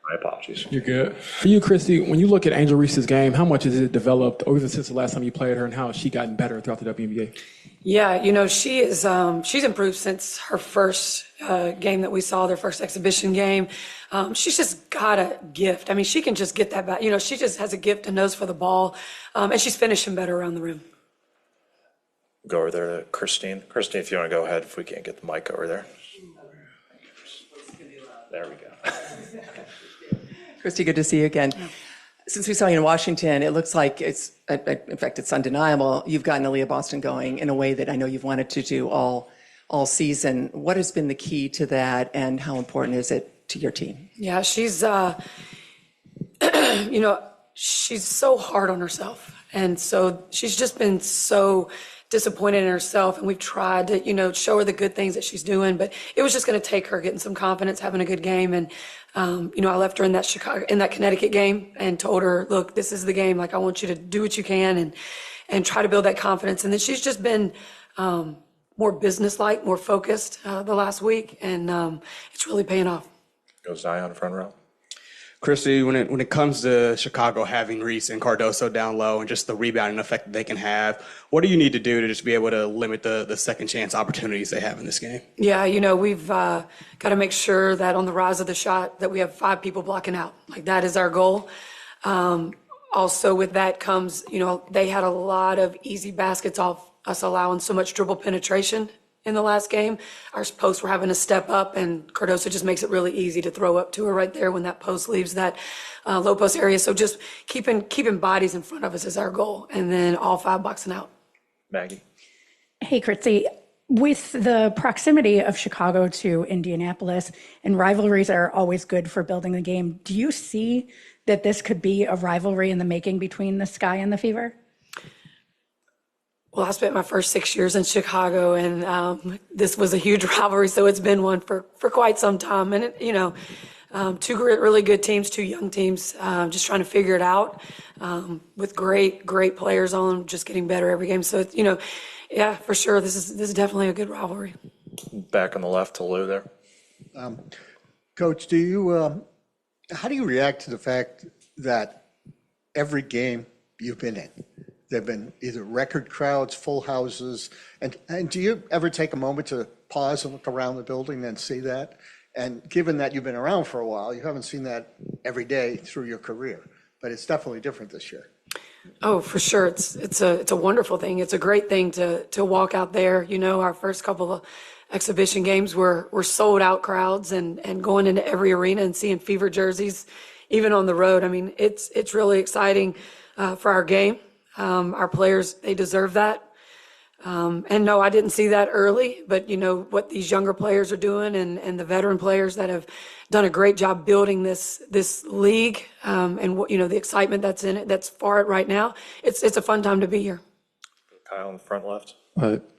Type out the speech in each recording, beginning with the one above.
My apologies. You're good. For you, Christie, when you look at Angel Reese's game, how much has it developed, or even since the last time you played her, and how has she gotten better throughout the WNBA? Yeah, she is, she's improved since her first game that we saw, their first exhibition game. She's just got a gift. I mean, she can just get that back. She just has a gift and nose for the ball, and she's finishing better around the rim. Go over there to Christine. Christine, if you want to go ahead, if we can't get the mic over there. There we go. Christie, good to see you again. Since we saw you in Washington, it looks like in fact, it's undeniable. You've gotten Aaliyah Boston going in a way that I know you've wanted to do all season. What has been the key to that, and how important is it to your team? Yeah, she's, she's so hard on herself. And so she's just been so disappointed in herself, and we've tried to, show her the good things that she's doing, but it was just going to take her getting some confidence, having a good game. And, I left her in that Connecticut game and told her, look, this is the game. Like, I want you to do what you can and try to build that confidence. And then she's just been, more businesslike, more focused, the last week. And, it's really paying off. Goes Zion front row. Christie, when it comes to Chicago having Reese and Cardoso down low and just the rebounding effect that they can have, what do you need to do to just be able to limit the second chance opportunities they have in this game? Yeah, we've got to make sure that on the rise of the shot that we have 5 people blocking out. Like, that is our goal. Also with that comes, they had a lot of easy baskets off us allowing so much dribble penetration in the last game. Our posts were having to step up, and Cardoso just makes it really easy to throw up to her right there when that post leaves that low post area. So just keeping bodies in front of us is our goal, and then all 5 boxing out. Maggie. Hey, Christie. With the proximity of Chicago to Indianapolis, and rivalries are always good for building the game, do you see that this could be a rivalry in the making between the Sky and the Fever? Well, I spent my first 6 years in Chicago, and this was a huge rivalry, so it's been one for quite some time. And, 2 really good teams, 2 young teams, just trying to figure it out with great players on them, just getting better every game. So, yeah, for sure, this is definitely a good rivalry. Back on the left to Lou there. Coach, how do you react to the fact that every game you've been in, there have been either record crowds, full houses, and do you ever take a moment to pause and look around the building and see that? And given that you've been around for a while, you haven't seen that every day through your career, but it's definitely different this year. Oh, for sure. It's a wonderful thing. It's a great thing to walk out there. Our first couple of exhibition games were sold out crowds, and going into every arena and seeing Fever jerseys, even on the road. I mean, it's really exciting for our game. Our players, they deserve that. And no, I didn't see that early, but what these younger players are doing, and the veteran players that have done a great job building this league, and what, the excitement that's in it, that's for it right now. It's a fun time to be here. Kyle in the front left.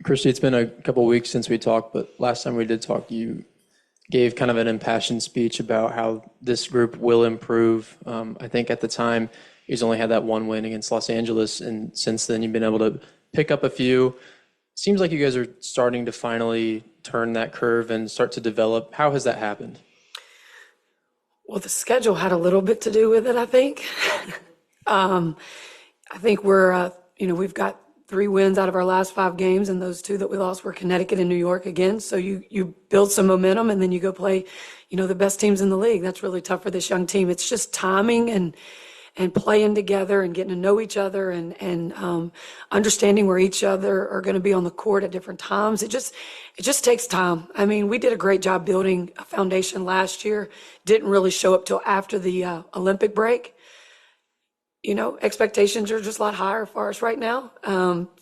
Christie, it's been a couple of weeks since we talked, but last time we did talk, you gave kind of an impassioned speech about how this group will improve. I think at the time, he's only had that one win against Los Angeles, and since then you've been able to pick up a few. Seems like you guys are starting to finally turn that curve and start to develop. How has that happened? Well, the schedule had a little bit to do with it, I think. I think we've got 3 wins out of our last 5 games, and those 2 that we lost were Connecticut and New York again. So you build some momentum, and then you go play, the best teams in the league. That's really tough for this young team. It's just timing and playing together and getting to know each other, and understanding where each other are going to be on the court at different times. It just takes time. I mean, we did a great job building a foundation last year. Didn't really show up till after the Olympic break. Expectations are just a lot higher for us right now,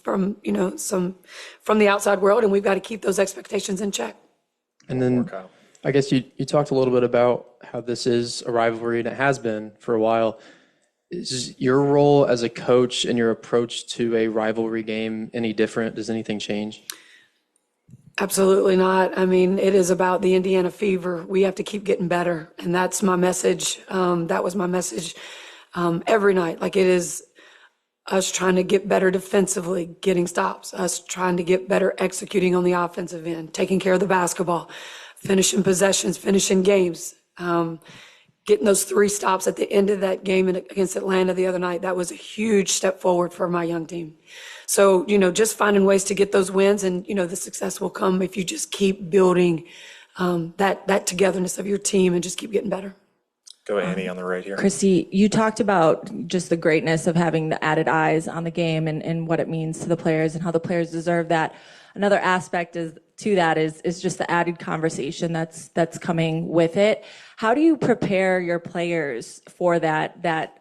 from the outside world, and we've got to keep those expectations in check. And then I guess you talked a little bit about how this is a rivalry, and it has been for a while. Is your role as a coach and your approach to a rivalry game any different? Does anything change? Absolutely not. I mean, it is about the Indiana Fever. We have to keep getting better, and that's my message. That was my message every night. Like, it is us trying to get better defensively, getting stops, us trying to get better executing on the offensive end, taking care of the basketball, finishing possessions, finishing games. getting those 3 stops at the end of that game against Atlanta the other night, that was a huge step forward for my young team. So, just finding ways to get those wins, and, the success will come if you just keep building that togetherness of your team and just keep getting better. Go Annie on the right here. Christie, you talked about just the greatness of having the added eyes on the game and what it means to the players and how the players deserve that. Another aspect is just the added conversation that's coming with it. How do you prepare your players for that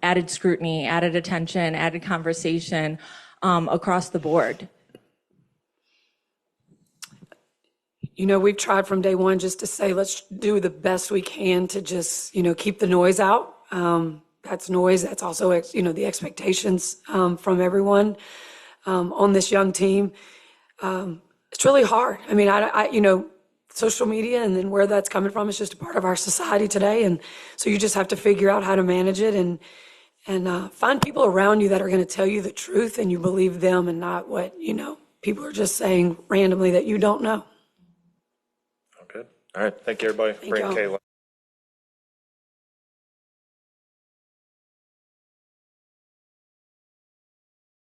added scrutiny, added attention, added conversation across the board? We've tried from day one just to say, let's do the best we can to just, keep the noise out. That's noise. That's also, the expectations from everyone on this young team. It's really hard. I mean, social media and then where that's coming from is just a part of our society today. And so you just have to figure out how to manage it and find people around you that are going to tell you the truth and you believe them and not what, people are just saying randomly that you don't know. Good. All right. Thank you, everybody. Thank Bring y'all. Kayla.